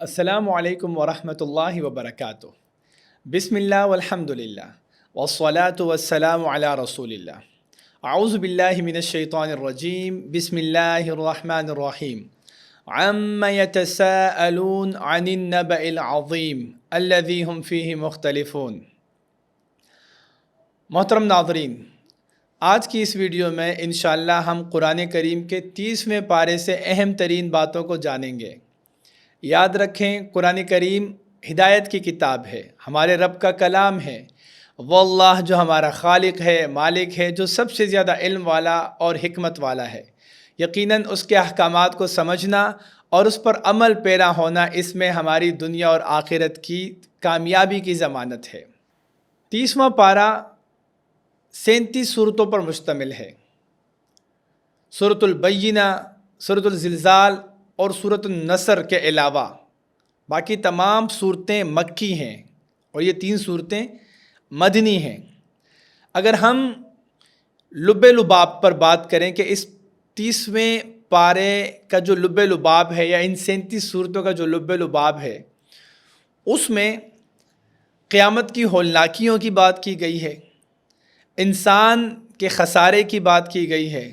السلام علیکم ورحمۃ اللہ وبرکاتہ۔ بسم اللہ والحمد للہ والصلاة والسلام علی رسول اللہ۔ اعوذ باللہ من الشیطان الرجیم، بسم اللہ الرحمن الرحیم۔ عم یتساءلون عن النبأ العظیم الذی هم فیہ مختلفون۔ محترم ناظرین، آج کی اس ویڈیو میں انشاءاللہ ہم قرآن کریم کے 30ویں پارے سے اہم ترین باتوں کو جانیں گے۔ یاد رکھیں، قرآن کریم ہدایت کی کتاب ہے، ہمارے رب کا کلام ہے۔ وہ اللہ جو ہمارا خالق ہے، مالک ہے، جو سب سے زیادہ علم والا اور حکمت والا ہے۔ یقیناً اس کے احکامات کو سمجھنا اور اس پر عمل پیرا ہونا، اس میں ہماری دنیا اور آخرت کی کامیابی کی ضمانت ہے۔ 30واں پارہ 37 صورتوں پر مشتمل ہے۔ سورۃ البینہ، سورۃ الزلزال اور سورۃ النصر کے علاوہ باقی تمام صورتیں مکی ہیں اور یہ 3 صورتیں مدنی ہیں۔ اگر ہم لب لباب پر بات کریں کہ اس 30ویں پارے کا جو لب لباب ہے یا ان 37 صورتوں کا جو لب لباب ہے، اس میں قیامت کی ہولناکیوں کی بات کی گئی ہے، انسان کے خسارے کی بات کی گئی ہے،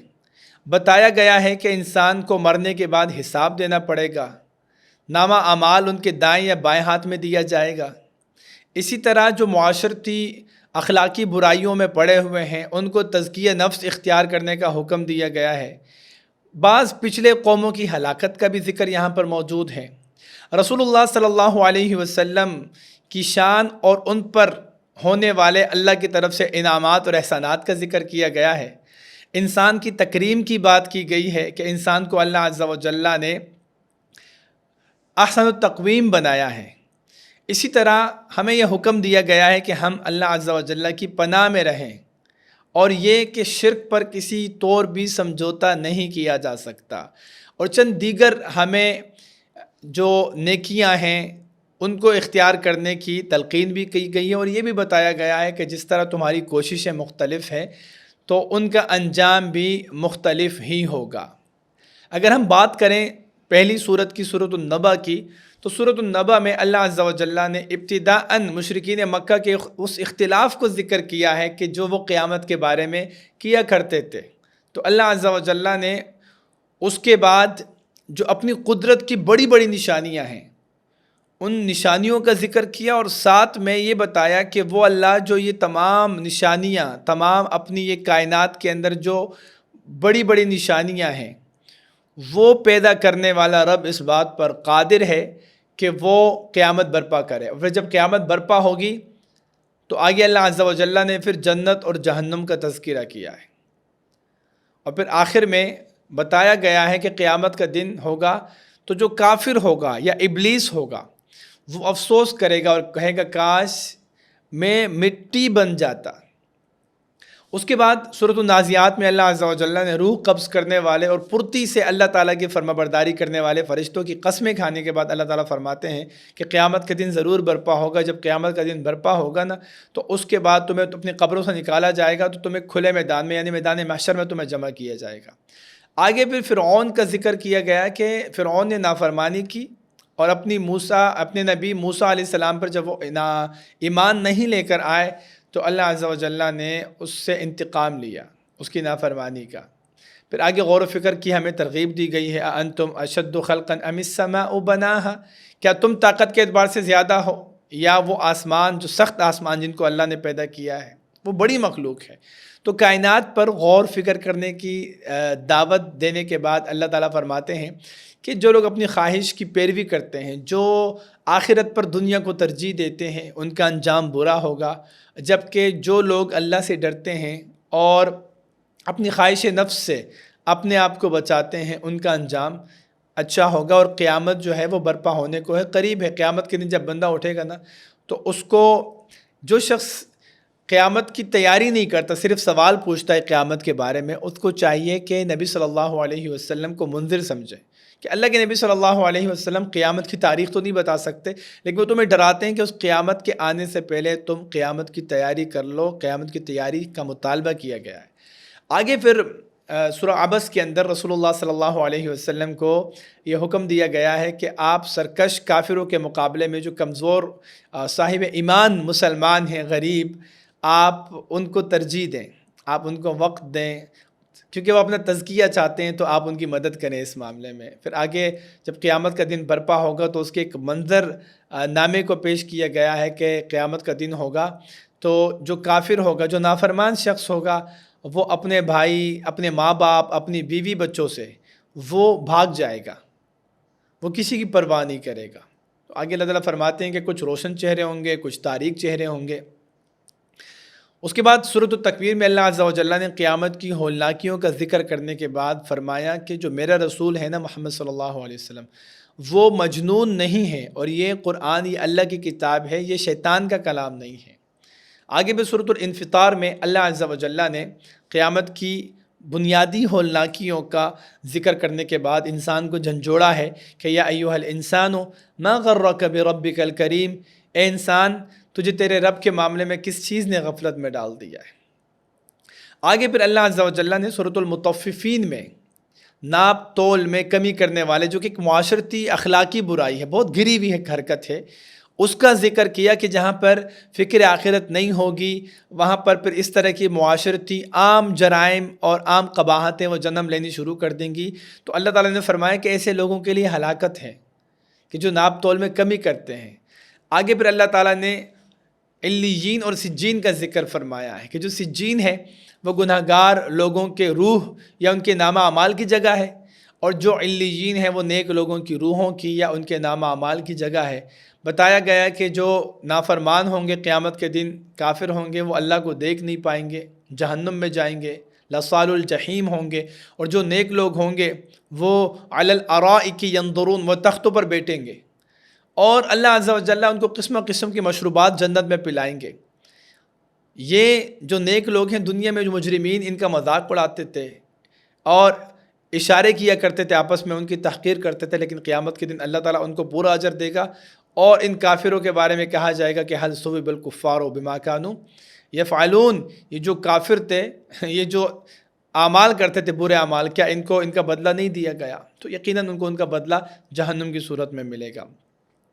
بتایا گیا ہے کہ انسان کو مرنے کے بعد حساب دینا پڑے گا، نامہ اعمال ان کے دائیں یا بائیں ہاتھ میں دیا جائے گا۔ اسی طرح جو معاشرتی اخلاقی برائیوں میں پڑے ہوئے ہیں ان کو تزکیہ نفس اختیار کرنے کا حکم دیا گیا ہے۔ بعض پچھلے قوموں کی ہلاکت کا بھی ذکر یہاں پر موجود ہے۔ رسول اللہ صلی اللہ علیہ وسلم کی شان اور ان پر ہونے والے اللہ کی طرف سے انعامات اور احسانات کا ذکر کیا گیا ہے۔ انسان کی تکریم کی بات کی گئی ہے کہ انسان کو اللہ عز و جل نے احسن التقویم بنایا ہے۔ اسی طرح ہمیں یہ حکم دیا گیا ہے کہ ہم اللہ عز و جل کی پناہ میں رہیں، اور یہ کہ شرک پر کسی طور بھی سمجھوتا نہیں کیا جا سکتا، اور چند دیگر ہمیں جو نیکیاں ہیں ان کو اختیار کرنے کی تلقین بھی کی گئی ہے، اور یہ بھی بتایا گیا ہے کہ جس طرح تمہاری کوششیں مختلف ہیں تو ان کا انجام بھی مختلف ہی ہوگا۔ اگر ہم بات کریں پہلی صورت کی، سورۃ النبأ کی، تو سورۃ النبأ میں اللہ عز و جل نے ابتداءً مشرکین مکہ کے اس اختلاف کو ذکر کیا ہے کہ جو وہ قیامت کے بارے میں کیا کرتے تھے۔ تو اللہ عز و جل نے اس کے بعد جو اپنی قدرت کی بڑی بڑی نشانیاں ہیں ان نشانیوں کا ذکر کیا، اور ساتھ میں یہ بتایا کہ وہ اللہ جو یہ تمام نشانیاں، تمام اپنی یہ کائنات کے اندر جو بڑی بڑی نشانیاں ہیں، وہ پیدا کرنے والا رب اس بات پر قادر ہے کہ وہ قیامت برپا کرے۔ اور پھر جب قیامت برپا ہوگی تو آگے اللہ عز و جل نے پھر جنت اور جہنم کا تذکرہ کیا ہے، اور پھر آخر میں بتایا گیا ہے کہ قیامت کا دن ہوگا تو جو کافر ہوگا یا ابلیس ہوگا وہ افسوس کرے گا اور کہے گا کاش میں مٹی بن جاتا۔ اس کے بعد سورۃ النازعات میں اللہ عز و جل نے روح قبض کرنے والے اور پرتی سے اللہ تعالیٰ کی فرمانبرداری کرنے والے فرشتوں کی قسمیں کھانے کے بعد اللہ تعالیٰ فرماتے ہیں کہ قیامت کے دن ضرور برپا ہوگا۔ جب قیامت کا دن برپا ہوگا نا تو اس کے بعد تمہیں اپنی قبروں سے نکالا جائے گا، تو تمہیں کھلے میدان میں یعنی میدان محشر میں تمہیں جمع کیا جائے گا۔ آگے پھر فرعون کا ذکر کیا گیا کہ فرعون نے نافرمانی کی اور اپنے نبی موسیٰ علیہ السلام پر جب وہ ایمان نہیں لے کر آئے تو اللہ عز و جل نے اس سے انتقام لیا اس کی نافرمانی کا۔ پھر آگے غور و فکر کی ہمیں ترغیب دی گئی ہے، اَأَنْتُمْ أَشَدُّ خَلْقًا أَمِ السَّمَاءُ بَنَاهَا، کیا تم طاقت کے اعتبار سے زیادہ ہو یا وہ آسمان، جو سخت آسمان جن کو اللہ نے پیدا کیا ہے، وہ بڑی مخلوق ہے۔ تو کائنات پر غور فکر کرنے کی دعوت دینے کے بعد اللہ تعالیٰ فرماتے ہیں کہ جو لوگ اپنی خواہش کی پیروی کرتے ہیں، جو آخرت پر دنیا کو ترجیح دیتے ہیں، ان کا انجام برا ہوگا، جبکہ جو لوگ اللہ سے ڈرتے ہیں اور اپنی خواہش نفس سے اپنے آپ کو بچاتے ہیں ان کا انجام اچھا ہوگا۔ اور قیامت جو ہے وہ برپا ہونے کو ہے، قریب ہے۔ قیامت کے دن جب بندہ اٹھے گا نا تو اس کو، جو شخص قیامت کی تیاری نہیں کرتا، صرف سوال پوچھتا ہے قیامت کے بارے میں، اس کو چاہیے کہ نبی صلی اللہ علیہ وسلم کو منذر سمجھے کہ اللہ کے نبی صلی اللہ علیہ وسلم قیامت کی تاریخ تو نہیں بتا سکتے، لیکن وہ تمہیں ڈراتے ہیں کہ اس قیامت کے آنے سے پہلے تم قیامت کی تیاری کر لو۔ قیامت کی تیاری کا مطالبہ کیا گیا ہے۔ آگے پھر سورہ عبس کے اندر رسول اللہ صلی اللہ علیہ وسلم کو یہ حکم دیا گیا ہے کہ آپ سرکش کافروں کے مقابلے میں جو کمزور صاحب ایمان مسلمان ہیں، غریب، آپ ان کو ترجیح دیں، آپ ان کو وقت دیں، کیونکہ وہ اپنا تزکیہ چاہتے ہیں، تو آپ ان کی مدد کریں اس معاملے میں۔ پھر آگے جب قیامت کا دن برپا ہوگا تو اس کے ایک منظر نامے کو پیش کیا گیا ہے کہ قیامت کا دن ہوگا تو جو کافر ہوگا، جو نافرمان شخص ہوگا، وہ اپنے بھائی، اپنے ماں باپ، اپنی بیوی بچوں سے وہ بھاگ جائے گا، وہ کسی کی پرواہ نہیں کرے گا۔ تو آگے اللہ تعالیٰ فرماتے ہیں کہ کچھ روشن چہرے ہوں گے، کچھ تاریک چہرے ہوں گے۔ اس کے بعد سورۃ التکویر میں اللہ عز و جل نے قیامت کی ہولناکیوں کا ذکر کرنے کے بعد فرمایا کہ جو میرا رسول ہے نا محمد صلی اللہ علیہ وسلم، وہ مجنون نہیں ہے، اور یہ قرآن، یہ اللہ کی کتاب ہے، یہ شیطان کا کلام نہیں ہے۔ آگے بھی سورۃ الانفطار میں اللہ عز و جل نے قیامت کی بنیادی ہولناکیوں کا ذکر کرنے کے بعد انسان کو جھنجھوڑا ہے کہ یا ایھا الانسان ما غرک بربک الکریم، اے انسان، تجھے تیرے رب کے معاملے میں کس چیز نے غفلت میں ڈال دیا ہے۔ آگے پھر اللہ عز و جل نے سورۃ المطففین میں ناپ تول میں کمی کرنے والے، جو کہ ایک معاشرتی اخلاقی برائی ہے، بہت گری ہوئی ایک حرکت ہے، اس کا ذکر کیا کہ جہاں پر فکر آخرت نہیں ہوگی، وہاں پر پھر اس طرح کی معاشرتی عام جرائم اور عام قباحتیں وہ جنم لینی شروع کر دیں گی۔ تو اللہ تعالیٰ نے فرمایا کہ ایسے لوگوں کے لیے ہلاکت ہے کہ جو ناپ تول میں کمی کرتے ہیں۔ آگے پھر اللہ تعالیٰ نے علیین اور سجین کا ذکر فرمایا ہے کہ جو سجین ہے وہ گناہ گار لوگوں کے روح یا ان کے نامہ اعمال کی جگہ ہے، اور جو علیین ہے وہ نیک لوگوں کی روحوں کی یا ان کے نامہ اعمال کی جگہ ہے۔ بتایا گیا کہ جو نافرمان ہوں گے قیامت کے دن، کافر ہوں گے، وہ اللہ کو دیکھ نہیں پائیں گے، جہنم میں جائیں گے، لصال الجحیم ہوں گے، اور جو نیک لوگ ہوں گے وہ علی الارائک ینظرون، وہ تختوں پر بیٹھیں گے، اور اللہ عز و جل ان کو قسم قسم کی مشروبات جنت میں پلائیں گے۔ یہ جو نیک لوگ ہیں، دنیا میں جو مجرمین ان کا مذاق اڑاتے تھے اور اشارے کیا کرتے تھے، آپس میں ان کی تحقیر کرتے تھے، لیکن قیامت کے دن اللہ تعالیٰ ان کو پورا اجر دے گا، اور ان کافروں کے بارے میں کہا جائے گا کہ حل ثوب الکفار بما کانوا یفعلون، یہ جو کافر تھے، یہ جو اعمال کرتے تھے برے اعمال، کیا ان کو ان کا بدلہ نہیں دیا گیا؟ تو یقیناً ان کو ان کا بدلہ جہنم کی صورت میں ملے گا۔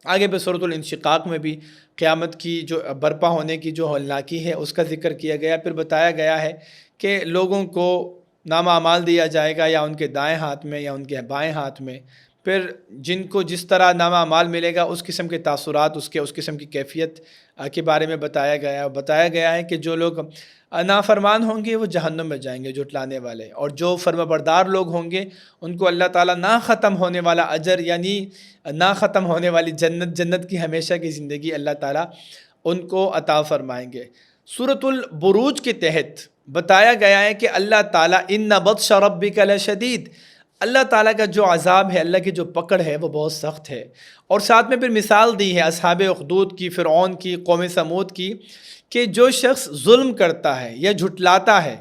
آگے پہ سورۃ الانشقاق میں بھی قیامت کی جو برپا ہونے کی جو ہولناکی ہے اس کا ذکر کیا گیا۔ پھر بتایا گیا ہے کہ لوگوں کو نامہ اعمال دیا جائے گا یا ان کے دائیں ہاتھ میں یا ان کے بائیں ہاتھ میں، پھر جن کو جس طرح نامہ اعمال ملے گا اس قسم کے تاثرات، اس قسم کی کیفیت کے بارے میں بتایا گیا ہے کہ جو لوگ نافرمان ہوں گے وہ جہنم میں جائیں گے، جھٹلانے والے، اور جو فرما بردار لوگ ہوں گے ان کو اللہ تعالیٰ نہ ختم ہونے والا اجر، یعنی نہ ختم ہونے والی جنت کی ہمیشہ کی زندگی اللہ تعالیٰ ان کو عطا فرمائیں گے۔ سورۃ البروج کے تحت بتایا گیا ہے کہ اللہ تعالیٰ ان بطش ربک لشدید، اللہ تعالیٰ کا جو عذاب ہے، اللہ کی جو پکڑ ہے وہ بہت سخت ہے۔ اور ساتھ میں پھر مثال دی ہے اصحاب اخدود کی، فرعون کی، قوم سمود کی، کہ جو شخص ظلم کرتا ہے یا جھٹلاتا ہے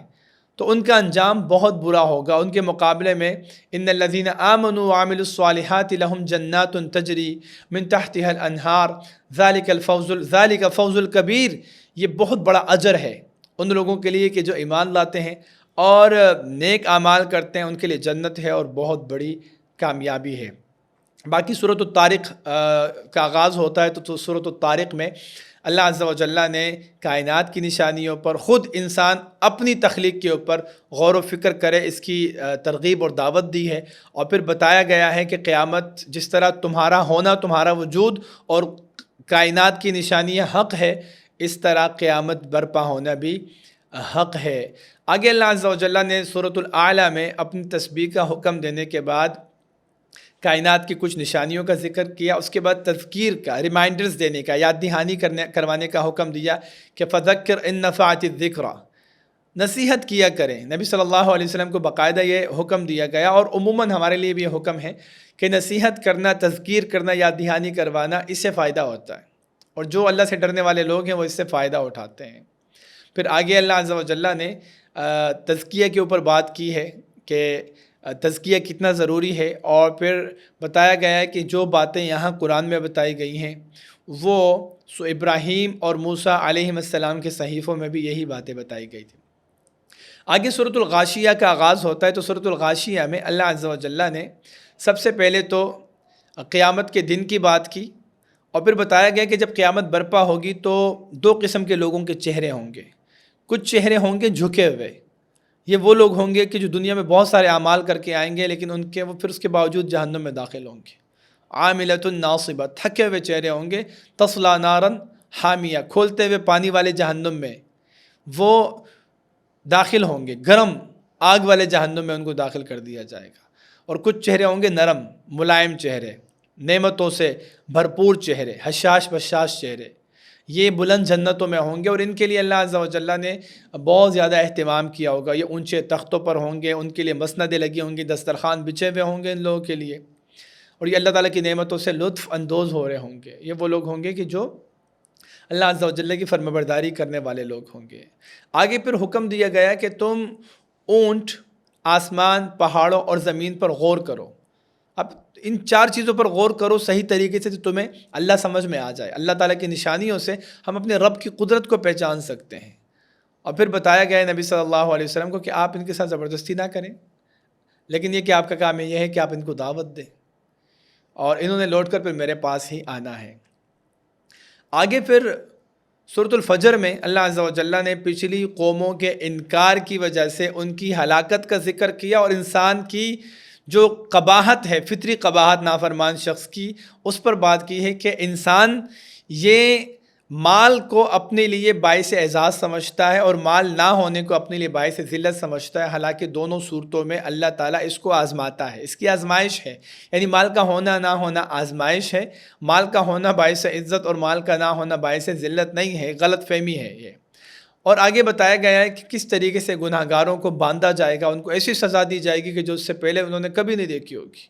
تو ان کا انجام بہت برا ہوگا۔ ان کے مقابلے میں ان الذین آمنوا وعملوا الصالحات لهم جنات تجری من تحتها الانہار ذلک فوز الکبیر، یہ بہت بڑا اجر ہے ان لوگوں کے لیے کہ جو ایمان لاتے ہیں اور نیک اعمال کرتے ہیں، ان کے لیے جنت ہے اور بہت بڑی کامیابی ہے۔ باقی سورۃ الطارق کا آغاز ہوتا ہے تو سورۃ الطارق میں اللہ عز و جل نے کائنات کی نشانیوں پر، خود انسان اپنی تخلیق کے اوپر غور و فکر کرے، اس کی ترغیب اور دعوت دی ہے، اور پھر بتایا گیا ہے کہ قیامت جس طرح تمہارا ہونا، تمہارا وجود اور کائنات کی نشانیاں حق ہے، اس طرح قیامت برپا ہونا بھی حق ہے۔ آگے اللہ عز و جل نے سورۃ الاعلیٰ میں اپنی تسبیح کا حکم دینے کے بعد کائنات کی کچھ نشانیوں کا ذکر کیا، اس کے بعد تذکیر کا، ریمائنڈرز دینے کا، یاد دہانی کروانے کا حکم دیا کہ فذکر ان نفعت الذکریٰ، نصیحت کیا کریں۔ نبی صلی اللہ علیہ وسلم کو باقاعدہ یہ حکم دیا گیا، اور عموماً ہمارے لیے بھی یہ حکم ہے کہ نصیحت کرنا، تذکیر کرنا، یاد دہانی کروانا، اس سے فائدہ ہوتا ہے، اور جو اللہ سے ڈرنے والے لوگ ہیں وہ اس سے فائدہ اٹھاتے ہیں۔ پھر آگے اللہ عز و جل نے تزکیہ کے اوپر بات کی ہے کہ تزکیہ کتنا ضروری ہے، اور پھر بتایا گیا ہے کہ جو باتیں یہاں قرآن میں بتائی گئی ہیں وہ ابراہیم اور موسیٰ علیہ السلام کے صحیفوں میں بھی یہی باتیں بتائی گئی تھیں۔ آگے سورۃ الغاشیہ کا آغاز ہوتا ہے، تو سورۃ الغاشیہ میں اللہ عز و جل نے سب سے پہلے تو قیامت کے دن کی بات کی، اور پھر بتایا گیا کہ جب قیامت برپا ہوگی تو دو قسم کے لوگوں کے چہرے ہوں گے۔ کچھ چہرے ہوں گے جھکے ہوئے، یہ وہ لوگ ہوں گے کہ جو دنیا میں بہت سارے اعمال کر کے آئیں گے، لیکن وہ پھر اس کے باوجود جہنم میں داخل ہوں گے۔ عاملۃ ناصبہ، تھکے ہوئے چہرے ہوں گے، تصلیٰ نارا حامیہ، کھولتے ہوئے پانی والے جہنم میں وہ داخل ہوں گے، گرم آگ والے جہنم میں ان کو داخل کر دیا جائے گا۔ اور کچھ چہرے ہوں گے نرم ملائم چہرے، نعمتوں سے بھرپور چہرے، حشاش بشاش چہرے، یہ بلند جنتوں میں ہوں گے، اور ان کے لیے اللہ عز و جل نے بہت زیادہ اہتمام کیا ہوگا۔ یہ اونچے تختوں پر ہوں گے، ان کے لیے مسندیں لگی ہوں گی، دسترخوان بچھے ہوئے ہوں گے ان لوگوں کے لیے، اور یہ اللہ تعالیٰ کی نعمتوں سے لطف اندوز ہو رہے ہوں گے۔ یہ وہ لوگ ہوں گے کہ جو اللہ عز و جل کی فرمانبرداری کرنے والے لوگ ہوں گے۔ آگے پھر حکم دیا گیا کہ تم اونٹ، آسمان، پہاڑوں اور زمین پر غور کرو۔ اب ان چار چیزوں پر غور کرو صحیح طریقے سے، تو تمہیں اللہ سمجھ میں آ جائے۔ اللہ تعالیٰ کی نشانیوں سے ہم اپنے رب کی قدرت کو پہچان سکتے ہیں۔ اور پھر بتایا گیا ہے نبی صلی اللہ علیہ وسلم کو کہ آپ ان کے ساتھ زبردستی نہ کریں، لیکن یہ کہ آپ کا کام یہ ہے کہ آپ ان کو دعوت دیں، اور انہوں نے لوٹ کر پھر میرے پاس ہی آنا ہے۔ آگے پھر سورۃ الفجر میں اللہ عز و جل نے پچھلی قوموں کے انکار کی وجہ سے ان کی ہلاکت کا ذکر کیا، اور انسان کی جو قباحت ہے، فطری قباحت نافرمان شخص کی، اس پر بات کی ہے کہ انسان یہ مال کو اپنے لیے باعث اعزاز سمجھتا ہے، اور مال نہ ہونے کو اپنے لیے باعث ذلت سمجھتا ہے، حالانکہ دونوں صورتوں میں اللہ تعالیٰ اس کو آزماتا ہے، اس کی آزمائش ہے۔ یعنی مال کا ہونا نہ ہونا آزمائش ہے، مال کا ہونا باعث عزت اور مال کا نہ ہونا باعث ذلت نہیں ہے، غلط فہمی ہے یہ۔ اور آگے بتایا گیا ہے کہ کس طریقے سے گناہ گاروں کو باندھا جائے گا، ان کو ایسی سزا دی جائے گی کہ جو اس سے پہلے انہوں نے کبھی نہیں دیکھی ہوگی۔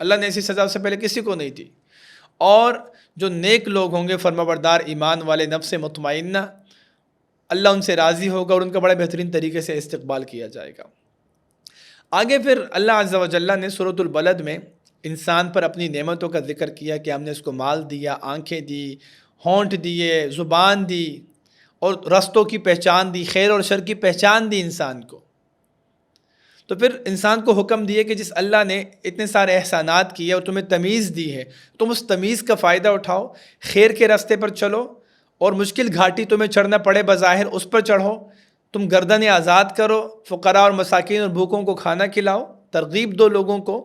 اللہ نے ایسی سزا اس سے پہلے کسی کو نہیں دی۔ اور جو نیک لوگ ہوں گے، فرمانبردار ایمان والے، نفس مطمئنہ، اللہ ان سے راضی ہوگا اور ان کا بڑے بہترین طریقے سے استقبال کیا جائے گا۔ آگے پھر اللہ عز و جل نے سورۃ البلد میں انسان پر اپنی نعمتوں کا ذکر کیا کہ ہم نے اس کو مال دیا، آنکھیں دی، ہونٹ دیے، زبان دی، اور رستوں کی پہچان دی، خیر اور شر کی پہچان دی انسان کو۔ تو پھر انسان کو حکم دیے کہ جس اللہ نے اتنے سارے احسانات کیے اور تمہیں تمیز دی ہے، تم اس تمیز کا فائدہ اٹھاؤ، خیر کے راستے پر چلو، اور مشکل گھاٹی تمہیں چڑھنا پڑے بظاہر اس پر چڑھو، تم گردنیں آزاد کرو، فقراء اور مساکین اور بھوکوں کو کھانا کھلاؤ، ترغیب دو لوگوں کو،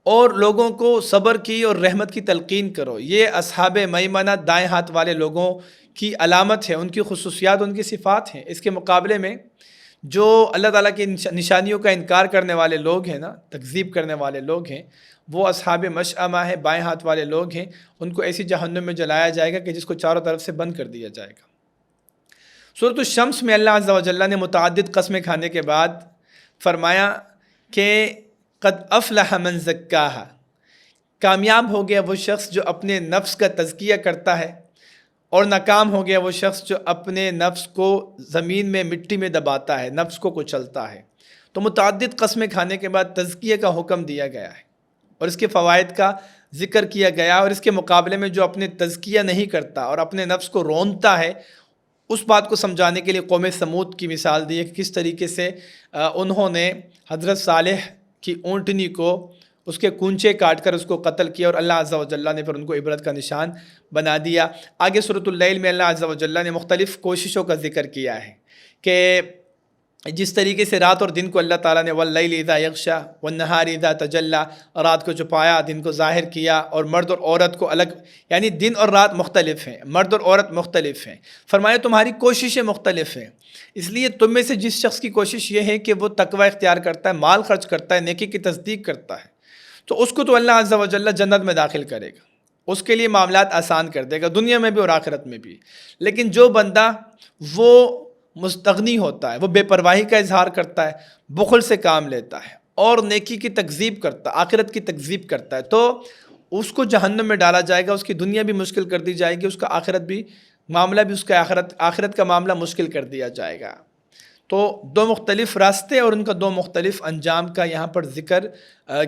اور لوگوں کو صبر کی اور رحمت کی تلقین کرو۔ یہ اصحاب میمنہ، دائیں ہاتھ والے لوگوں کی علامت ہے، ان کی خصوصیات، ان کی صفات ہیں۔ اس کے مقابلے میں جو اللہ تعالیٰ کی نشانیوں کا انکار کرنے والے لوگ ہیں نا، تکذیب کرنے والے لوگ ہیں، وہ اصحاب مشأمہ ہے، بائیں ہاتھ والے لوگ ہیں، ان کو ایسی جہنم میں جلایا جائے گا کہ جس کو چاروں طرف سے بند کر دیا جائے گا۔ سورۃ الشمس میں اللہ عز و جل نے متعدد قسمیں کھانے کے بعد فرمایا کہ قد افلح من زکاہا، کامیاب ہو گیا وہ شخص جو اپنے نفس کا تزکیہ کرتا ہے، اور ناکام ہو گیا وہ شخص جو اپنے نفس کو زمین میں مٹی میں دباتا ہے، نفس کو کچلتا ہے۔ تو متعدد قسمیں کھانے کے بعد تزکیہ کا حکم دیا گیا ہے، اور اس کے فوائد کا ذکر کیا گیا، اور اس کے مقابلے میں جو اپنے تزکیہ نہیں کرتا اور اپنے نفس کو رونتا ہے، اس بات کو سمجھانے کے لیے قوم سمود کی مثال دی ہے کہ کس طریقے سے انہوں نے حضرت صالح کی اونٹنی کو، اس کے کونچے کاٹ کر اس کو قتل کیا، اور اللہ عز و جل نے پھر ان کو عبرت کا نشان بنا دیا۔ آگے سورۃ اللیل میں اللہ عز و جل نے مختلف کوششوں کا ذکر کیا ہے کہ جس طریقے سے رات اور دن کو اللہ تعالیٰ نے واللیل اذا یغشا والنہار اذا تجلی، رات کو چھپایا، دن کو ظاہر کیا، اور مرد اور عورت کو الگ، یعنی دن اور رات مختلف ہیں، مرد اور عورت مختلف ہیں۔ فرمایا تمہاری کوششیں مختلف ہیں، اس لیے تم میں سے جس شخص کی کوشش یہ ہے کہ وہ تقوی اختیار کرتا ہے، مال خرچ کرتا ہے، نیکی کی تصدیق کرتا ہے، تو اس کو تو اللہ عز و جل جنت میں داخل کرے گا، اس کے لیے معاملات آسان کر دے گا، دنیا میں بھی اور آخرت میں بھی۔ لیکن جو بندہ وہ مستغنی ہوتا ہے، وہ بے پرواہی کا اظہار کرتا ہے، بخل سے کام لیتا ہے، اور نیکی کی تکذیب کرتا ہے، آخرت کی تکذیب کرتا ہے، تو اس کو جہنم میں ڈالا جائے گا، اس کی دنیا بھی مشکل کر دی جائے گی، اس کا آخرت بھی معاملہ بھی، اس کا آخرت کا معاملہ مشکل کر دیا جائے گا۔ تو دو مختلف راستے اور ان کا دو مختلف انجام کا یہاں پر ذکر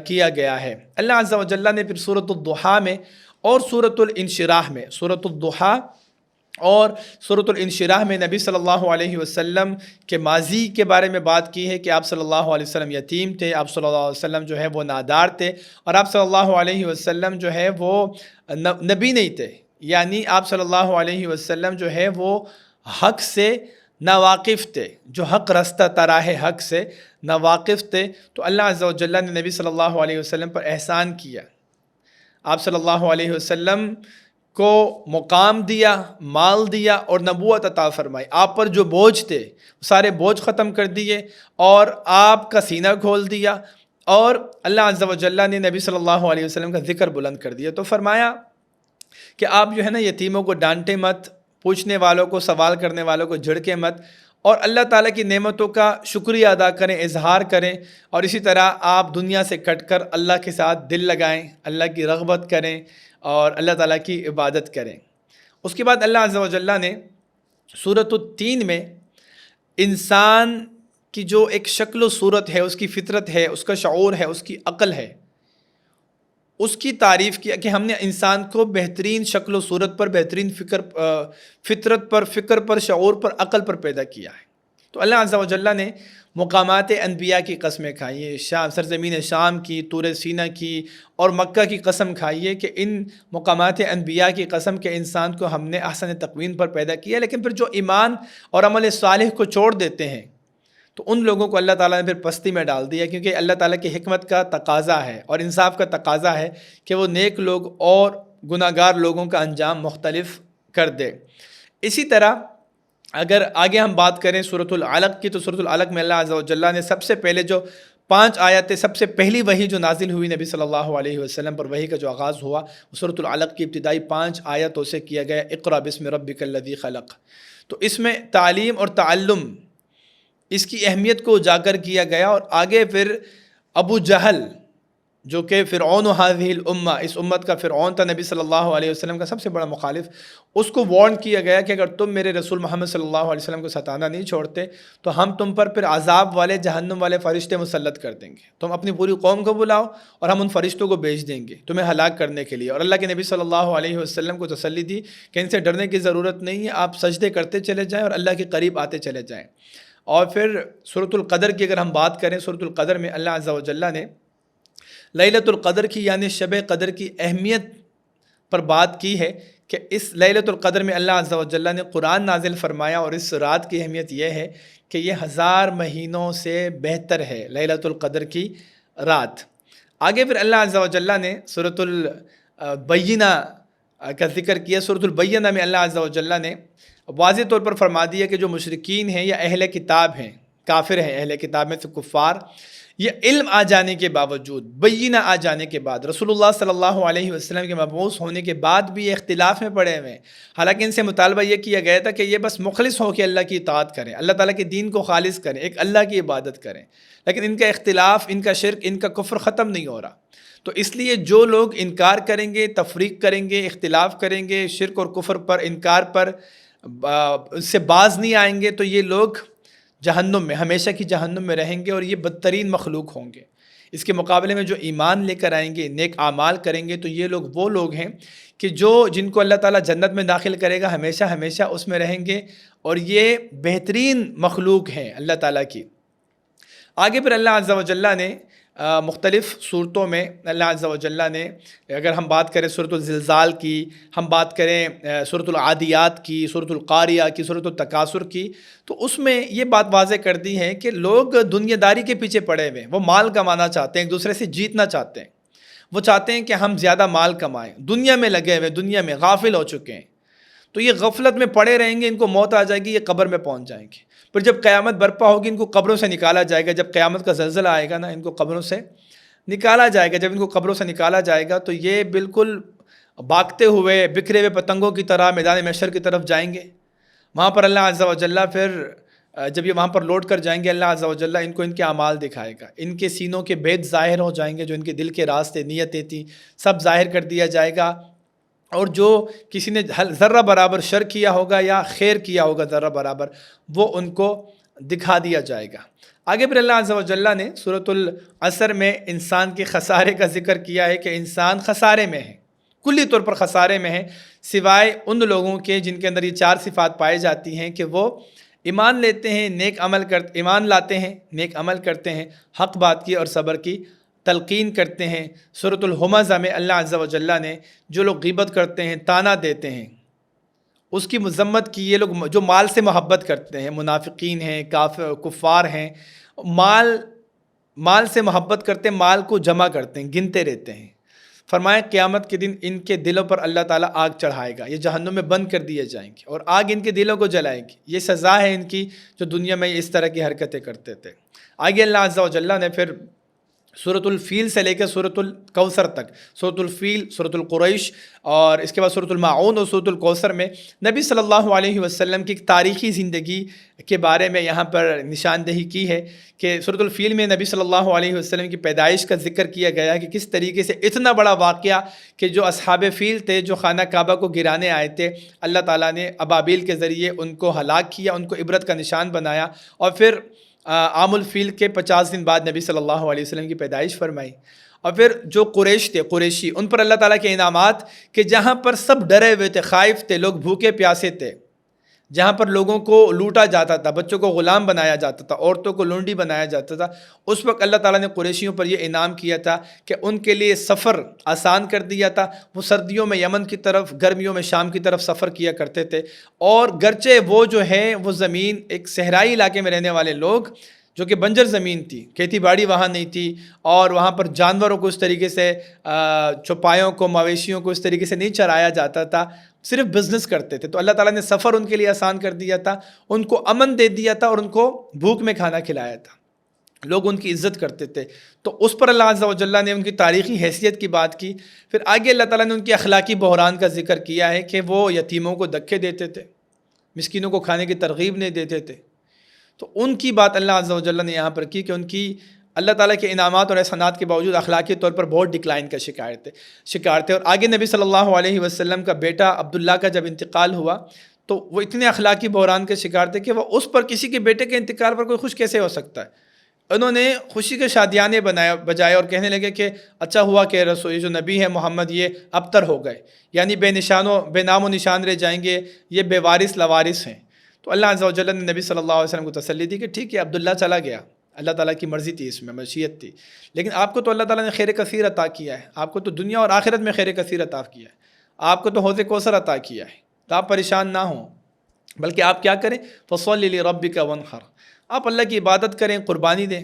کیا گیا ہے۔ اللہ عز و جل نے پھر سورۃ الضحیٰ میں اور سورۃ الانشراح میں، سورۃ الضحیٰ اور سورۃ الانشراح میں نبی صلی اللہ علیہ وسلم کے ماضی کے بارے میں بات کی ہے کہ آپ صلی اللہ علیہ وسلم یتیم تھے، آپ صلی اللہ علیہ وسلم جو ہے وہ نادار تھے، اور آپ صلی اللہ علیہ وسلم جو ہے وہ نبی نہیں تھے، یعنی آپ صلی اللہ علیہ وسلم جو ہے وہ حق سے ناواقف تھے، جو حق رستہ تراہ حق سے ناواقف تھے۔ تو اللہ عز و جل نے نبی صلی اللہ علیہ وسلم پر احسان کیا، آپ صلی اللہ علیہ وسلم کو مقام دیا، مال دیا اور نبوت عطا فرمائی، آپ پر جو بوجھ تھے سارے بوجھ ختم کر دیے اور آپ کا سینہ کھول دیا، اور اللہ عز و جل نے نبی صلی اللہ علیہ وسلم کا ذکر بلند کر دیا۔ تو فرمایا کہ آپ جو ہے نا یتیموں کو ڈانٹے مت، پوچھنے والوں کو، سوال کرنے والوں کو جھڑکے مت، اور اللہ تعالیٰ کی نعمتوں کا شکریہ ادا کریں، اظہار کریں، اور اسی طرح آپ دنیا سے کٹ کر اللہ کے ساتھ دل لگائیں، اللہ کی رغبت کریں اور اللہ تعالیٰ کی عبادت کریں۔ اس کے بعد اللہ عز و جل نے سورۃ التین میں انسان کی جو ایک شکل و صورت ہے، اس کی فطرت ہے، اس کا شعور ہے، اس کی عقل ہے، اس کی تعریف کیا کہ ہم نے انسان کو بہترین شکل و صورت پر، بہترین فطرت پر، فکر پر، شعور پر، عقل پر پیدا کیا ہے۔ تو اللہ عز و جل نے مقامات انبیاء کی قسمیں کھائی ہیں، شام، سرزمین شام کی، طور سینہ کی اور مکہ کی قسم کھائی ہے کہ ان مقامات انبیاء کی قسم کے انسان کو ہم نے احسن تقویم پر پیدا کیا، لیکن پھر جو ایمان اور عمل صالح کو چھوڑ دیتے ہیں تو ان لوگوں کو اللہ تعالیٰ نے پھر پستی میں ڈال دیا، کیونکہ اللہ تعالیٰ کی حکمت کا تقاضا ہے اور انصاف کا تقاضا ہے کہ وہ نیک لوگ اور گناہ گار لوگوں کا انجام مختلف کر دے۔ اسی طرح اگر آگے ہم بات کریں سورۃ العلق کی، تو سورۃ العلق میں اللہ عز و جل نے سب سے پہلے جو 5 آیتیں، سب سے پہلی وحی جو نازل ہوئی نبی صلی اللہ علیہ وسلم پر، وحی کا جو آغاز ہوا وہ سورۃ العلق کی ابتدائی 5 آیتوں سے کیا گیا، اقرأ بسم ربک الذی خلق۔ تو اس میں تعلیم اور تعلم، اس کی اہمیت کو اجاگر کیا گیا، اور آگے پھر ابو جہل جو کہ فرعون هذه الامہ، اس امت کا فرعون تھا، نبی صلی اللہ علیہ وسلم کا سب سے بڑا مخالف، اس کو وارن کیا گیا کہ اگر تم میرے رسول محمد صلی اللہ علیہ وسلم کو ستانا نہیں چھوڑتے تو ہم تم پر پھر عذاب والے، جہنم والے فرشتے مسلط کر دیں گے، تم اپنی پوری قوم کو بلاؤ اور ہم ان فرشتوں کو بھیج دیں گے تمہیں ہلاک کرنے کے لیے۔ اور اللہ کے نبی صلی اللہ علیہ وسلم کو تسلی دی کہ ان سے ڈرنے کی ضرورت نہیں ہے، آپ سجدے کرتے چلے جائیں اور اللہ کے قریب آتے چلے جائیں۔ اور پھر سورۃ القدر کی اگر ہم بات کریں، سورۃ القدر میں اللہ عز و جل نے لیلۃ القدر کی یعنی شب قدر کی اہمیت پر بات کی ہے کہ اس لیلۃ القدر میں اللہ عز و جل نے قرآن نازل فرمایا، اور اس رات کی اہمیت یہ ہے کہ یہ 1000 مہینوں سے بہتر ہے لیلۃ القدر کی رات۔ آگے پھر اللہ عز و جل نے سورۃ البینہ کا ذکر کیا۔ سورۃ البینہ میں اللہ عز و جل نے واضح طور پر فرما دیا کہ جو مشرکین ہیں یا اہل کتاب ہیں، کافر ہیں، اہل کتاب میں سے کفار، یہ علم آ جانے کے باوجود، بینہ آ جانے کے بعد، رسول اللہ صلی اللہ علیہ وسلم کے مبعوث ہونے کے بعد بھی یہ اختلاف میں پڑے ہوئے ہیں۔ حالانکہ ان سے مطالبہ یہ کیا گیا تھا کہ یہ بس مخلص ہو کے اللہ کی اطاعت کریں، اللہ تعالیٰ کے دین کو خالص کریں، ایک اللہ کی عبادت کریں، لیکن ان کا اختلاف، ان کا شرک، ان کا کفر ختم نہیں ہو رہا۔ تو اس لیے جو لوگ انکار کریں گے، تفریق کریں گے، اختلاف کریں گے، شرک اور کفر پر، انکار پر اس سے باز نہیں آئیں گے، تو یہ لوگ جہنم میں، ہمیشہ کی جہنم میں رہیں گے، اور یہ بدترین مخلوق ہوں گے۔ اس کے مقابلے میں جو ایمان لے کر آئیں گے، نیک اعمال کریں گے، تو یہ لوگ وہ لوگ ہیں کہ جن کو اللہ تعالیٰ جنت میں داخل کرے گا، ہمیشہ ہمیشہ اس میں رہیں گے، اور یہ بہترین مخلوق ہیں اللہ تعالیٰ کی۔ آگے پھر اللہ عز و جل نے مختلف صورتوں میں اللہ عز و جل نے، اگر ہم بات کریں سورۃ الزلزال کی، ہم بات کریں سورۃ العادیات کی، سورۃ القاریہ کی، سورۃ التکاثر کی، تو اس میں یہ بات واضح کر دی ہے کہ لوگ دنیا داری کے پیچھے پڑے ہوئے ہیں، وہ مال کمانا چاہتے ہیں، ایک دوسرے سے جیتنا چاہتے ہیں، وہ چاہتے ہیں کہ ہم زیادہ مال کمائیں، دنیا میں لگے ہوئے، دنیا میں غافل ہو چکے ہیں۔ تو یہ غفلت میں پڑے رہیں گے، ان کو موت آ جائے گی، یہ قبر میں پہنچ جائیں گے، پھر جب قیامت برپا ہوگی ان کو قبروں سے نکالا جائے گا، جب قیامت کا زلزلہ آئے گا نا، ان کو قبروں سے نکالا جائے گا، جب ان کو قبروں سے نکالا جائے گا تو یہ بالکل بھاگتے ہوئے، بکھرے ہوئے پتنگوں کی طرح میدان محشر کی طرف جائیں گے۔ وہاں پر اللہ عز و جل پھر جب یہ وہاں پر لوٹ کر جائیں گے، اللہ عز و جل ان کو ان کے اعمال دکھائے گا، ان کے سینوں کے بید ظاہر ہو جائیں گے، جو ان کے دل کے راستے، نیتیں تھیں، سب ظاہر کر دیا جائے گا، اور جو کسی نے ذرہ برابر شر کیا ہوگا یا خیر کیا ہوگا ذرہ برابر، وہ ان کو دکھا دیا جائے گا۔ آگے پھر اللہ عز و جل نے سورۃ العصر میں انسان کے خسارے کا ذکر کیا ہے کہ انسان خسارے میں ہے، کلی طور پر خسارے میں ہیں، سوائے ان لوگوں کے جن کے اندر یہ 4 صفات پائی جاتی ہیں کہ وہ ایمان لیتے ہیں، ایمان لاتے ہیں، نیک عمل کرتے ہیں، حق بات کی اور صبر کی تلقین کرتے ہیں۔ سورۃ الہمزہ میں اللہ عز و جل نے جو لوگ غیبت کرتے ہیں، طعنہ دیتے ہیں، اس کی مذمت کی۔ یہ لوگ جو مال سے محبت کرتے ہیں، منافقین ہیں، کفار ہیں، مال سے محبت کرتے ہیں، مال کو جمع کرتے ہیں، گنتے رہتے ہیں۔ فرمایا قیامت کے دن ان کے دلوں پر اللہ تعالیٰ آگ چڑھائے گا، یہ جہنم میں بند کر دیے جائیں گے اور آگ ان کے دلوں کو جلائے گی۔ یہ سزا ہے ان کی جو دنیا میں اس طرح کی حرکتیں کرتے تھے۔ آگے اللہ عز و جل نے پھر سورۃ الفیل سے لے کے سورۃ الکوثر تک، سورۃ الفیل، سورۃ القریش اور اس کے بعد سورۃ الماعون اور سورۃ الکوثر میں نبی صلی اللہ علیہ وسلم کی تاریخی زندگی کے بارے میں یہاں پر نشاندہی کی ہے کہ سورۃ الفیل میں نبی صلی اللہ علیہ وسلم کی پیدائش کا ذکر کیا گیا ہے کہ کس طریقے سے اتنا بڑا واقعہ کہ جو اصحاب فیل تھے، جو خانہ کعبہ کو گرانے آئے تھے، اللہ تعالیٰ نے ابابیل کے ذریعے ان کو ہلاک کیا، ان کو عبرت کا نشان بنایا، اور پھر عام الفیل کے 50 دن بعد نبی صلی اللہ علیہ وسلم کی پیدائش فرمائی۔ اور پھر جو قریش تھے، قریشی، ان پر اللہ تعالیٰ کے انعامات کہ جہاں پر سب ڈرے ہوئے تھے، خائف تھے، لوگ بھوکے پیاسے تھے، جہاں پر لوگوں کو لوٹا جاتا تھا، بچوں کو غلام بنایا جاتا تھا، عورتوں کو لونڈی بنایا جاتا تھا، اس وقت اللہ تعالیٰ نے قریشیوں پر یہ انعام کیا تھا کہ ان کے لیے سفر آسان کر دیا تھا۔ وہ سردیوں میں یمن کی طرف، گرمیوں میں شام کی طرف سفر کیا کرتے تھے، اور گرچہ وہ جو ہے وہ زمین ایک صحرائی علاقے میں رہنے والے لوگ، جو کہ بنجر زمین تھی، کھیتی باڑی وہاں نہیں تھی، اور وہاں پر جانوروں کو اس طریقے سے، چوپایوں کو، مویشیوں کو اس طریقے سے نہیں چرایا جاتا تھا، صرف بزنس کرتے تھے، تو اللہ تعالیٰ نے سفر ان کے لیے آسان کر دیا تھا، ان کو امن دے دیا تھا، اور ان کو بھوک میں کھانا کھلایا تھا، لوگ ان کی عزت کرتے تھے۔ تو اس پر اللہ عز و جل نے ان کی تاریخی حیثیت کی بات کی۔ پھر آگے اللہ تعالیٰ نے ان کی اخلاقی بحران کا ذکر کیا ہے کہ وہ یتیموں کو دھکے دیتے تھے، مسکینوں کو کھانے کی ترغیب نہیں دیتے تھے۔ تو ان کی بات اللہ عز و جل نے یہاں پر کی کہ ان کی اللہ تعالیٰ کے انعامات اور احسانات کے باوجود اخلاقی طور پر بہت ڈکلائن کا شکار تھے۔ اور آگے نبی صلی اللہ علیہ وسلم کا بیٹا عبداللہ کا جب انتقال ہوا تو وہ اتنے اخلاقی بحران کے شکار تھے کہ وہ اس پر، کسی کے بیٹے کے انتقال پر کوئی خوش کیسے ہو سکتا ہے۔ انہوں نے خوشی کے شادیانے بجائے اور کہنے لگے کہ اچھا ہوا کہ رسول جو نبی ہے محمد یہ ابتر ہو گئے، یعنی بے نام و نشان رہ جائیں گے، یہ بے وارث لوارث ہیں۔ تو اللہ عز و جل نے نبی صلی اللہ علیہ وسلم کو تسلی دی کہ ٹھیک ہے، عبداللہ چلا گیا، اللہ تعالیٰ کی مرضی تھی، اس میں مشیت تھی، لیکن آپ کو تو اللہ تعالیٰ نے خیر کثیر عطا کیا ہے، آپ کو تو دنیا اور آخرت میں خیر کثیر عطا کیا ہے، آپ کو تو حوض کوثر عطا کیا ہے، تو آپ پریشان نہ ہوں، بلکہ آپ کیا کریں، فصلی لربک وانحر، آپ اللہ کی عبادت کریں، قربانی دیں۔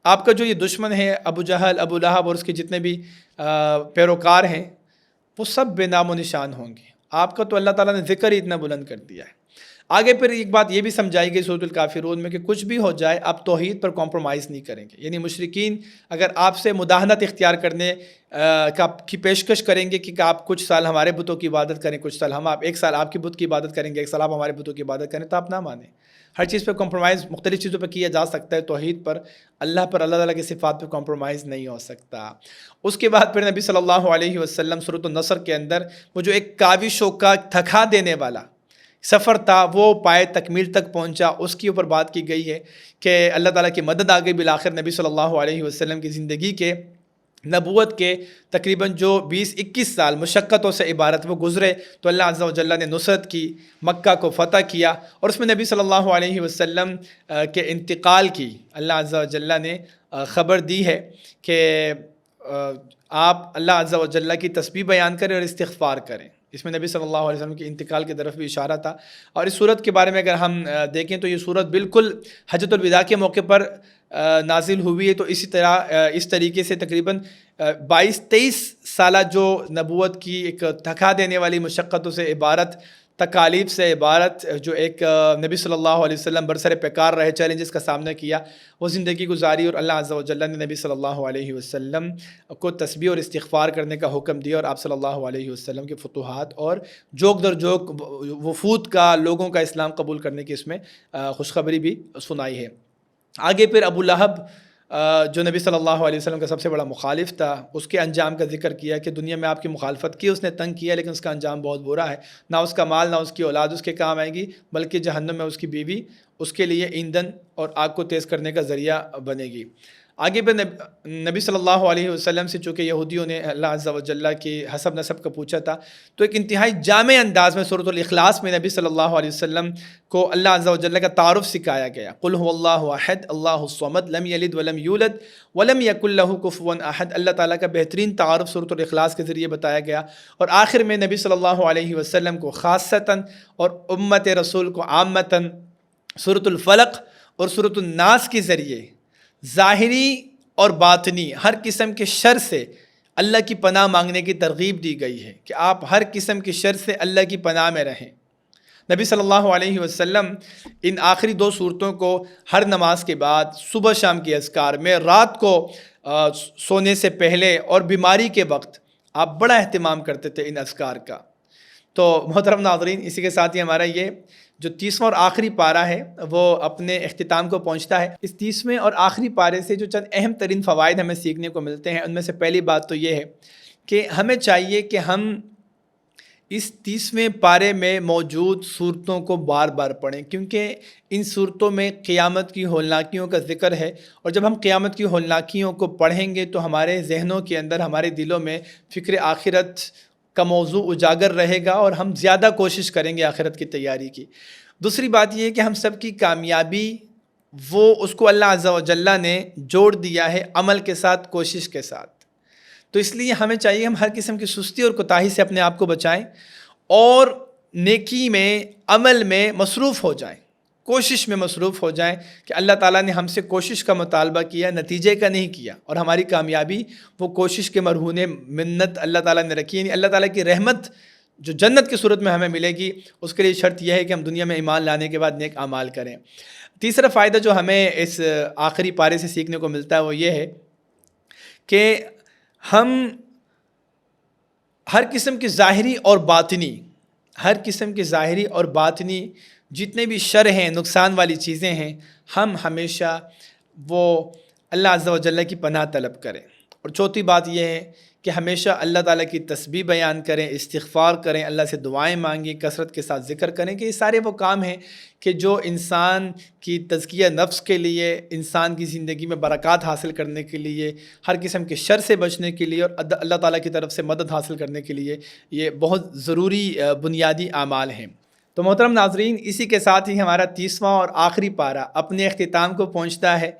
آپ کا جو یہ دشمن ہے ابو جہل، ابو لہب اور اس کے جتنے بھی پیروکار ہیں، وہ سب بے نام و نشان ہوں گے، آپ کا تو اللہ تعالیٰ نے ذکر ہی اتنا بلند کر دیا ہے۔ آگے پھر ایک بات یہ بھی سمجھائی گئی سورۃ الکافرون میں کہ کچھ بھی ہو جائے آپ توحید پر کمپرومائز نہیں کریں گے، یعنی مشرکین اگر آپ سے مداہنت اختیار کرنے کی پیشکش کریں گے کہ آپ کچھ سال ہمارے بتوں کی عبادت کریں، کچھ سال ہم، آپ ایک سال آپ کی بت کی عبادت کریں گے، ایک سال آپ ہمارے بتوں کی عبادت کریں، تو آپ نہ مانیں۔ ہر چیز پہ کمپرومائز مختلف چیزوں پہ کیا جا سکتا ہے، توحید پر، اللہ پر، اللہ تعالیٰ کی صفات پہ کمپرومائز نہیں ہو سکتا۔ اس کے بعد پھر نبی صلی اللہ علیہ وسلم سورۃ النصر کے اندر وہ جو ایک کاوشوں کا تھکا دینے والا سفر تھا وہ پائے تکمیل تک پہنچا، اس کے اوپر بات کی گئی ہے کہ اللہ تعالیٰ کی مدد آ گئی بالآخر نبی صلی اللہ علیہ وسلم کی زندگی کے، نبوت کے تقریباً جو 20-21 سال مشقتوں سے عبارت وہ گزرے، تو اللہ عز و جل نے نصرت کی، مکہ کو فتح کیا، اور اس میں نبی صلی اللہ علیہ وسلم کے انتقال کی اللہ عز و جل نے خبر دی ہے کہ آپ اللہ عز و جل کی تسبیح بیان کریں اور استغفار کریں۔ اس میں نبی صلی اللہ علیہ وسلم کے انتقال کی طرف بھی اشارہ تھا۔ اور اس صورت کے بارے میں اگر ہم دیکھیں تو یہ صورت بالکل حجۃ الوداع کے موقع پر نازل ہوئی ہے، تو اسی طرح اس طریقے سے تقریباً 22-23 سالہ جو نبوت کی ایک تھکا دینے والی مشقتوں سے عبارت، تکالیف سے عبارت، جو ایک نبی صلی اللہ علیہ وسلم برسر پیکار رہے، چیلنجز کا سامنا کیا، وہ زندگی گزاری، اور اللہ عز و جل نے نبی صلی اللہ علیہ وسلم کو تسبیح اور استغفار کرنے کا حکم دیا، اور آپ صلی اللہ علیہ وسلم کے فتوحات اور جوک در جوک وفود کا، لوگوں کا اسلام قبول کرنے کی اس میں خوشخبری بھی سنائی ہے۔ آگے پھر ابو لہب جو نبی صلی اللہ علیہ وسلم کا سب سے بڑا مخالف تھا، اس کے انجام کا ذکر کیا کہ دنیا میں آپ کی مخالفت کی، اس نے تنگ کیا، لیکن اس کا انجام بہت برا ہے، نہ اس کا مال نہ اس کی اولاد اس کے کام آئے گی، بلکہ جہنم میں اس کی بیوی اس کے لیے ایندھن اور آگ کو تیز کرنے کا ذریعہ بنے گی۔ آگے پہ نبی صلی اللہ علیہ وسلم سے چونکہ یہودیوں نے اللہ عز و جل کی حسب نسب کا پوچھا تھا، تو ایک انتہائی جامع انداز میں سورۃ الاخلاص میں نبی صلی اللہ علیہ وسلم کو اللہ عز و جل کا تعارف سکھایا گیا۔ قل هو اللہ احد اللہ الصمد لم یلد ولم یولد ولم یکن لہ کفوا احد، اللہ تعالیٰ کا بہترین تعارف سورۃ الاخلاص کے ذریعے بتایا گیا، اور آخر میں نبی صلی اللہ علیہ وسلم کو خاصتاً اور امت رسول کو عامتاً سورۃ الفلق اور سورۃ الناس کے ذریعے ظاہری اور باطنی ہر قسم کے شر سے اللہ کی پناہ مانگنے کی ترغیب دی گئی ہے کہ آپ ہر قسم کے شر سے اللہ کی پناہ میں رہیں۔ نبی صلی اللہ علیہ وسلم ان آخری 2 صورتوں کو ہر نماز کے بعد، صبح شام کے اذکار میں، رات کو سونے سے پہلے اور بیماری کے وقت آپ بڑا اہتمام کرتے تھے ان اذکار کا۔ تو محترم ناظرین، اسی کے ساتھ ہی ہمارا یہ جو 30واں اور آخری پارہ ہے وہ اپنے اختتام کو پہنچتا ہے۔ اس 30ویں اور آخری پارے سے جو چند اہم ترین فوائد ہمیں سیکھنے کو ملتے ہیں، ان میں سے پہلی بات تو یہ ہے کہ ہمیں چاہیے کہ ہم اس 30ویں پارے میں موجود صورتوں کو بار بار پڑھیں، کیونکہ ان صورتوں میں قیامت کی ہولناکیوں کا ذکر ہے، اور جب ہم قیامت کی ہولناکیوں کو پڑھیں گے تو ہمارے ذہنوں کے اندر، ہمارے دلوں میں فکر آخرت کا موضوع اجاگر رہے گا، اور ہم زیادہ کوشش کریں گے آخرت کی تیاری کی۔ دوسری بات یہ ہے کہ ہم سب کی کامیابی اس کو اللہ عز و جل نے جوڑ دیا ہے عمل کے ساتھ، کوشش کے ساتھ، تو اس لیے ہمیں چاہیے ہم ہر قسم کی سستی اور کوتاہی سے اپنے آپ کو بچائیں اور نیکی میں، عمل میں مصروف ہو جائیں، کوشش میں مصروف ہو جائیں کہ اللہ تعالیٰ نے ہم سے کوشش کا مطالبہ کیا، نتیجے کا نہیں کیا، اور ہماری کامیابی وہ کوشش کے مرہون منت اللہ تعالیٰ نے رکھی، یعنی اللہ تعالیٰ کی رحمت جو جنت کی صورت میں ہمیں ملے گی، اس کے لیے شرط یہ ہے کہ ہم دنیا میں ایمان لانے کے بعد نیک اعمال کریں۔ تیسرا فائدہ جو ہمیں اس آخری پارے سے سیکھنے کو ملتا ہے وہ یہ ہے کہ ہم ہر قسم کی ظاہری اور باطنی جتنے بھی شر ہیں، نقصان والی چیزیں ہیں، ہم ہمیشہ وہ اللہ عز و جل کی پناہ طلب کریں۔ اور چوتھی بات یہ ہے کہ ہمیشہ اللہ تعالیٰ کی تسبیح بیان کریں، استغفار کریں، اللہ سے دعائیں مانگیں، کثرت کے ساتھ ذکر کریں، کہ یہ سارے وہ کام ہیں کہ جو انسان کی تزکیہ نفس کے لیے، انسان کی زندگی میں برکات حاصل کرنے کے لیے، ہر قسم کے شر سے بچنے کے لیے، اور اللہ تعالیٰ کی طرف سے مدد حاصل کرنے کے لیے یہ بہت ضروری بنیادی اعمال ہیں۔ تو محترم ناظرین، اسی کے ساتھ ہی ہمارا 30واں اور آخری پارہ اپنے اختتام کو پہنچتا ہے۔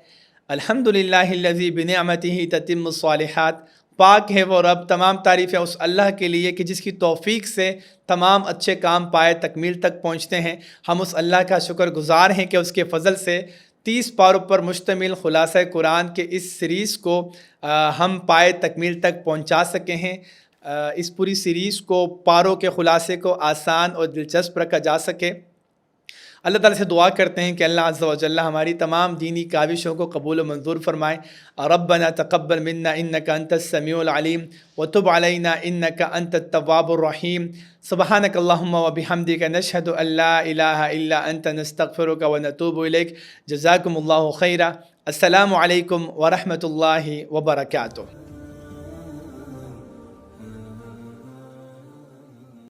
الحمدللہ الذی بنعمتہ تتم الصالحات، پاک ہے وہ رب، تمام تعریفیں اس اللہ کے لیے کہ جس کی توفیق سے تمام اچھے کام پائے تکمیل تک پہنچتے ہیں۔ ہم اس اللہ کا شکر گزار ہیں کہ اس کے فضل سے 30 پاروں پر مشتمل خلاصہ قرآن کے اس سیریز کو ہم پائے تکمیل تک پہنچا سکے ہیں۔ اس پوری سیریز کو، پاروں کے خلاصے کو آسان اور دلچسپ رکھا جا سکے۔ اللہ تعالیٰ سے دعا کرتے ہیں کہ اللہ عز و جل ہماری تمام دینی کاوشوں کو قبول و منظور فرمائے۔ ربنا تقبل منا انک انت السمیع العلیم وتب علینا انک انت التواب الرحیم۔ سبحانک اللہم وبحمدک نشہد ان لا الہ الا انت نستغفرک ونتوب الیک۔ جزاکم اللہ خیرا۔ السلام علیکم ورحمۃ اللہ وبرکاتہ۔